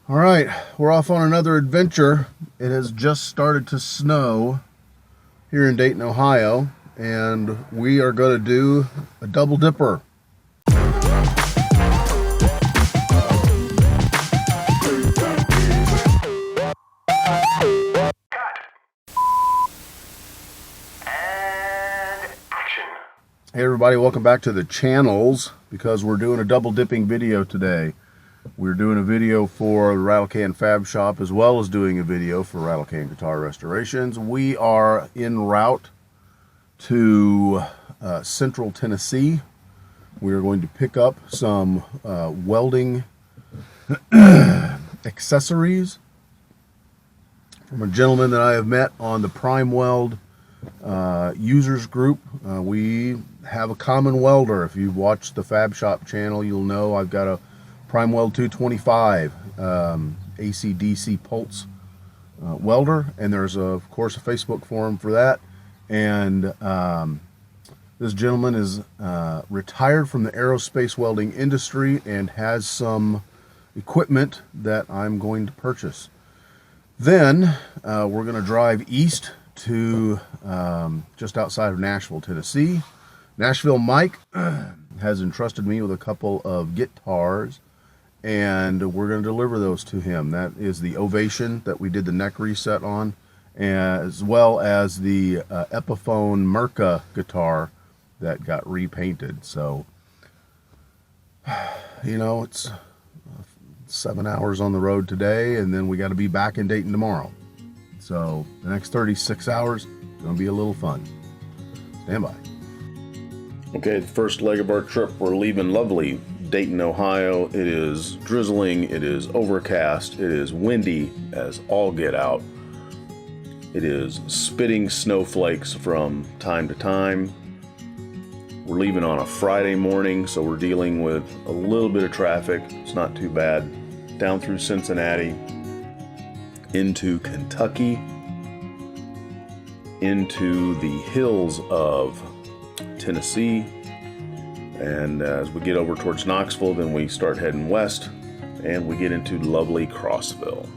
All right, we're off on another adventure. It has just started to snow here in Dayton, Ohio, and we are going to do a double dipper. Hey everybody, welcome back to the channels, because we're doing a double dipping video today. We're doing a video for the RATTLECAN Fab Shop, as well as doing a video for RATTLECAN Guitar Restorations. We are en route to Central Tennessee. We are going to pick up some welding accessories from a gentleman that I have met on the Prime Weld users group. We have a common welder. If you've watched the Fab Shop channel, you'll know I've got a Prime Weld 225 AC/DC pulse welder, and there's of course a Facebook forum for that. And this gentleman is retired from the aerospace welding industry and has some equipment that I'm going to purchase. Then we're going to drive east to just outside of Nashville, Tennessee. Nashville Mike has entrusted me with a couple of guitars, and we're going to deliver those to him. That is the Ovation that we did the neck reset on, as well as the Epiphone Merca guitar that got repainted. So, you know, it's 7 hours on the road today, and then we got to be back in Dayton tomorrow. So the next 36 hours is going to be a little fun. Stand by. Okay, the first leg of our trip, we're leaving lovely Dayton, Ohio. It is drizzling, it is overcast, it is windy as all get out. It is spitting snowflakes from time to time. We're leaving on a Friday morning, so we're dealing with a little bit of traffic. It's not too bad. Down through Cincinnati, into Kentucky, into the hills of Tennessee, and as we get over towards Knoxville, then we start heading west and we get into lovely Crossville.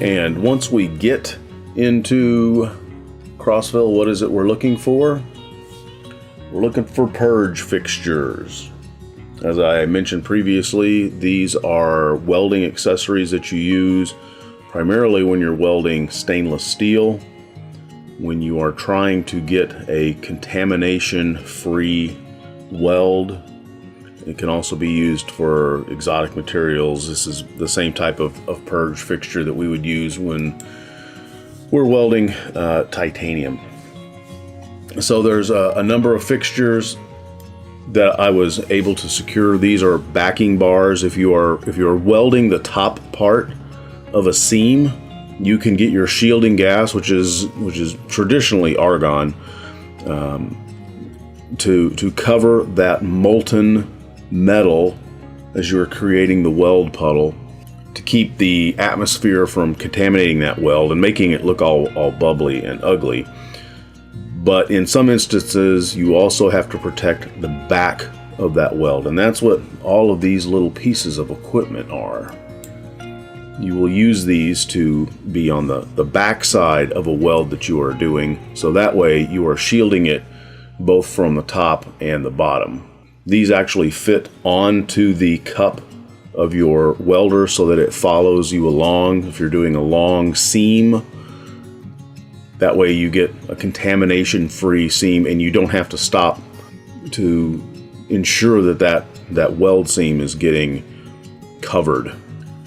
And once we get into Crossville, what is it we're looking for? We're looking for Purge Fixtures. As I mentioned previously, these are welding accessories that you use primarily when you're welding stainless steel, when you are trying to get a contamination-free weld. It can also be used for exotic materials. This is the same type of purge fixture that we would use when we're welding titanium. So there's a number of fixtures that I was able to secure. These are backing bars. If you are welding the top part of a seam, you can get your shielding gas, which is traditionally argon, to cover that molten metal as you are creating the weld puddle, to keep the atmosphere from contaminating that weld and making it look all bubbly and ugly. But in some instances, you also have to protect the back of that weld, and that's what all of these little pieces of equipment are. You will use these to be on the back side of a weld that you are doing, so that way you are shielding it both from the top and the bottom. These actually fit onto the cup of your welder so that it follows you along if you're doing a long seam. That way you get a contamination-free seam and you don't have to stop to ensure that weld seam is getting covered.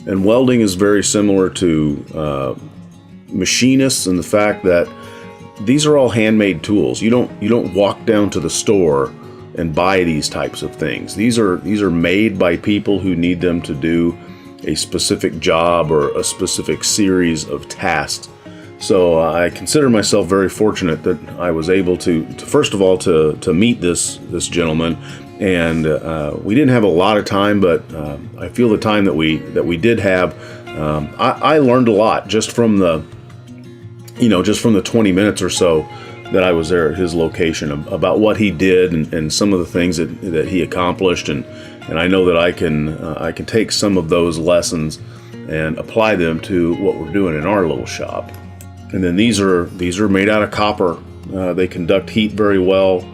And welding is very similar to machinists in the fact that these are all handmade tools. You don't walk down to the store and buy these types of things. These are made by people who need them to do a specific job or a specific series of tasks. So I consider myself very fortunate that I was able to first of all to meet this gentleman, and we didn't have a lot of time, but I feel the time that we did have, I learned a lot just from the 20 minutes or so that I was there at his location about what he did and some of the things that he accomplished, and I know that I can take some of those lessons and apply them to what we're doing in our little shop. And then these are made out of copper. They conduct heat very well.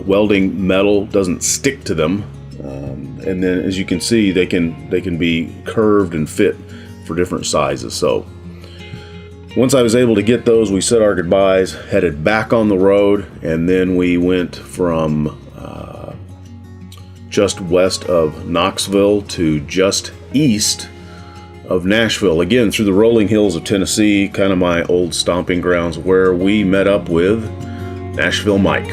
Welding metal doesn't stick to them, and then as you can see, they can be curved and fit for different sizes. So once I was able to get those, we said our goodbyes, headed back on the road, and then we went from just west of Knoxville to just east of Nashville, again through the rolling hills of Tennessee, kind of my old stomping grounds, where we met up with Nashville Mike.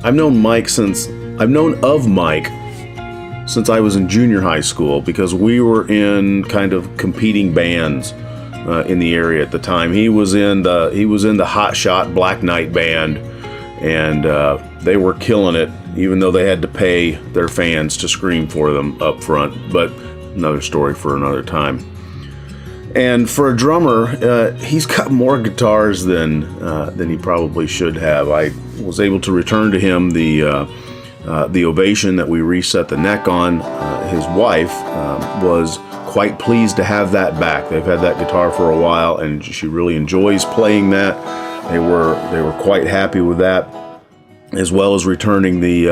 I've known of Mike since I was in junior high school, because we were in kind of competing bands in the area at the time. He was in the Hot Shot Black Knight band, and they were killing it, even though they had to pay their fans to scream for them up front. But another story for another time. And for a drummer, he's got more guitars than he probably should have. I was able to return to him the Ovation that we reset the neck on. His wife was quite pleased to have that back. They've had that guitar for a while, and she really enjoys playing that. They were quite happy with that, as well as returning the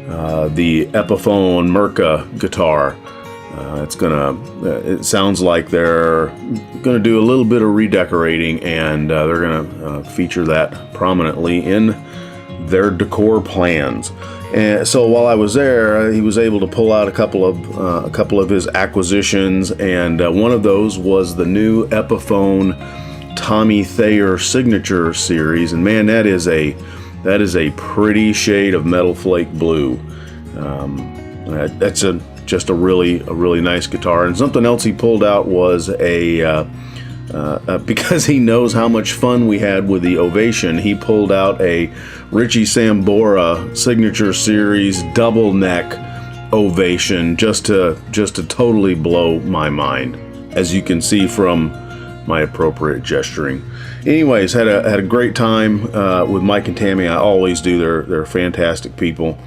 Epiphone Merca guitar. It sounds like they're gonna do a little bit of redecorating, and they're gonna feature that prominently in their decor plans. And so while I was there, he was able to pull out a couple of his acquisitions, and one of those was the new Epiphone Tommy Thayer Signature Series. And man, that is a pretty shade of metal flake blue. That's just a really nice guitar. And something else he pulled out was because he knows how much fun we had with the Ovation, he pulled out a Richie Sambora Signature Series double neck Ovation just to totally blow my mind, as you can see from my appropriate gesturing. Anyways, had a great time with Mike and Tammy. I always do. They're fantastic people.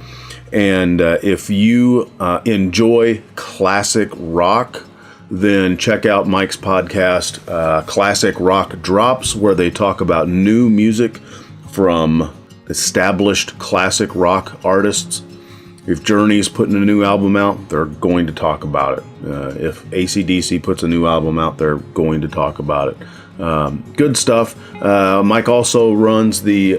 And if you enjoy classic rock, then check out Mike's podcast, Classic Rock Drops, where they talk about new music from established classic rock artists. If Journey's putting a new album out, they're going to talk about it. If AC/DC puts a new album out, they're going to talk about it. Good stuff. Mike also runs the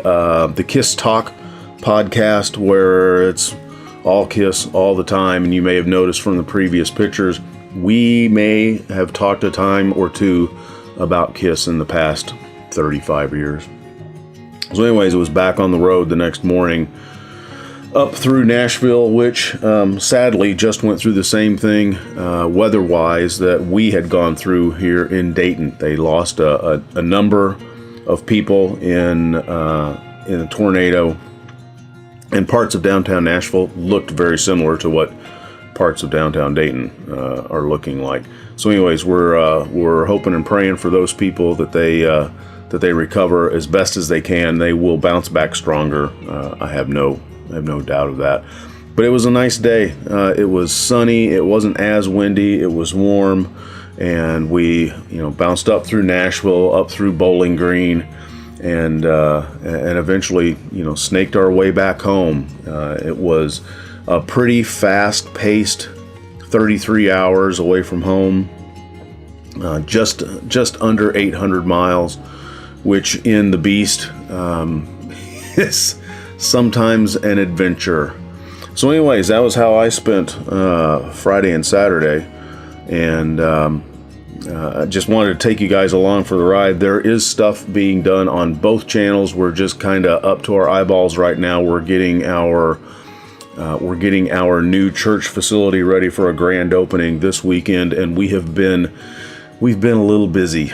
Kiss Talk podcast, where it's all Kiss all the time, and you may have noticed from the previous pictures, we may have talked a time or two about Kiss in the past 35 years. So anyways, it was back on the road the next morning up through Nashville, which sadly just went through the same thing weather-wise that we had gone through here in Dayton. They lost a number of people in a tornado, and parts of downtown Nashville looked very similar to what parts of downtown Dayton are looking like. So anyways, we're hoping and praying for those people that they recover as best as they can. They will bounce back stronger. I have no doubt of that. But it was a nice day. It was sunny. It wasn't as windy. It was warm, and we bounced up through Nashville, up through Bowling Green, and eventually snaked our way back home. It was a pretty fast-paced 33 hours away from home, just under 800 miles, which in the beast is sometimes an adventure. So anyways, that was how I spent Friday and Saturday, and I just wanted to take you guys along for the ride. There is stuff being done on both channels. We're just kind of up to our eyeballs right now. We're getting our new church facility ready for a grand opening this weekend, and we've been a little busy.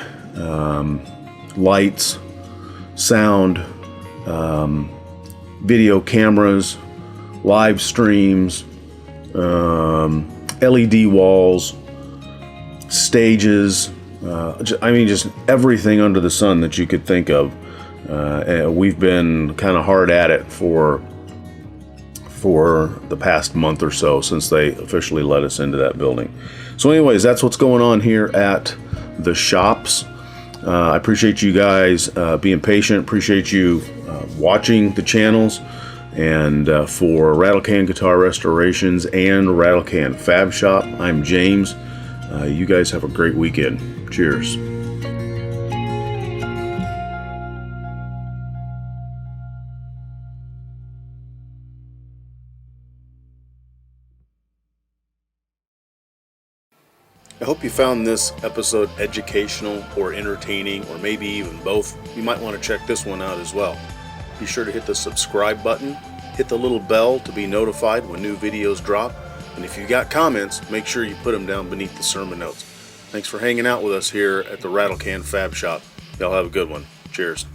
Lights, sound, video cameras, live streams, LED walls, stages, just everything under the sun that you could think of. We've been kind of hard at it for the past month or so since they officially let us into that building. So anyways, that's what's going on here at the shops. I appreciate you guys being patient. Appreciate you watching the channels. And for RattleCan Guitar Restorations and RattleCan Fab Shop, I'm James. You guys have a great weekend. Cheers. I hope you found this episode educational or entertaining, or maybe even both. You might want to check this one out as well. Be sure to hit the subscribe button, hit the little bell to be notified when new videos drop, and if you got comments, make sure you put them down beneath the sermon notes. Thanks for hanging out with us here at the RattleCan Fab Shop. Y'all have a good one. Cheers.